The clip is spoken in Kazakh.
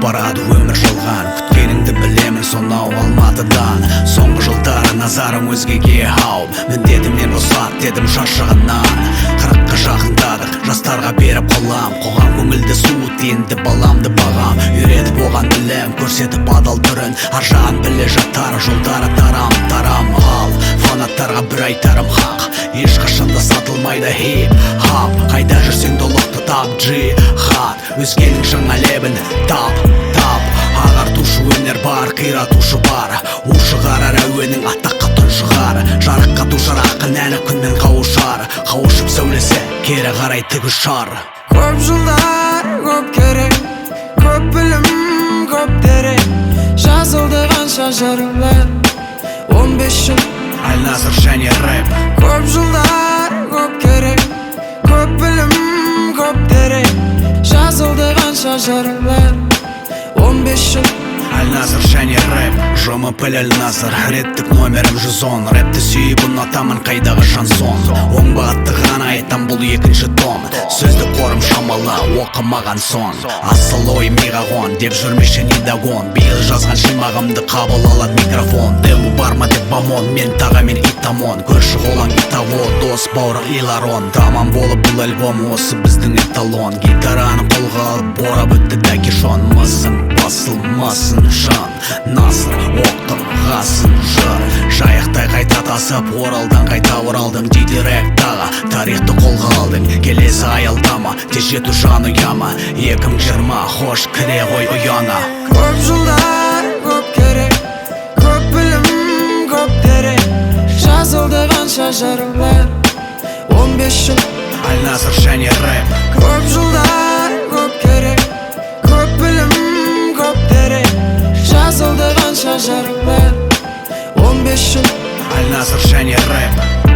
барады өмір жалған. Күткеніңді білемін сонау Алматыдан. Соңғы жылдары назарым өзгеге ауып, міндетімнен босат дедім шаршағаннан. 40-қа жақындадық, жастарға беріп қалам. Қоғам көңілді суыт, енді баламды бағам. Үйретіп оған білім, көрсетіп адал түрін. Аржағын біле жатар, жолдары тарам ал. Фанаттарға бір айтарым хақ, ешқашанда сатылмайды хип-хап. Қайда жүрсең долықты тап, джихад. Өзгенің жаңа лебін тап ағартушы өнер бар, қиратушы бар. У шығарар әуенің атаққа тұншығар. Жарыққа тушар ақын әні күнмен қауышар. Қауышып сәулесі кері қарай тігішар. Көп жылдар көп керек, көп білім көп дерек. Жазылды қанша жырлар, 15 жыл Әлназыр және рэп. Көп жылдар көп керек, көп білім көп дерек. Жазылды қанша жырлар, 15 жыл Әлназыр және рэп. ЖМП Әлназыр, реттік номерім 110. Рэпті сүйіп ұнатамын қайдағы шансон. Оң бағытты ғана айтам, бұл екінші том. Сөзді қорым шамалы, оқымаған сон. Асыл ой меғағон, деп жүрмеші недагон. Биыл жазған шимағымды қабыл алад микрофон. Дему барма деп бамон, мен таға мен итамон. Көрші қолан итаво, дос бауыр иларон. Тамам болып бұл альбом, осы біздің эталон. Гитараны қолға алып, бора бітті дәкешон. Мысың басылмасын жан, насыр оқылғасын жыр. Жайықтай қайта тасып, оралдан қайта оралдың. Дейді рэп таға, тарихты қолға алдың. Келесі аялдама, тез жету жан ұяма. 2020 хош кіре ғой ұяна. Көп жылдар көп керек, көп білім көп дерек. Жазылды қанша жырлар, 15 жыл Әлназыр және рэп. Көп жылдар көп керек, көп білім көп дерек. Жазылды қанша жырлар, 15 жыл Әлназыр және рэп.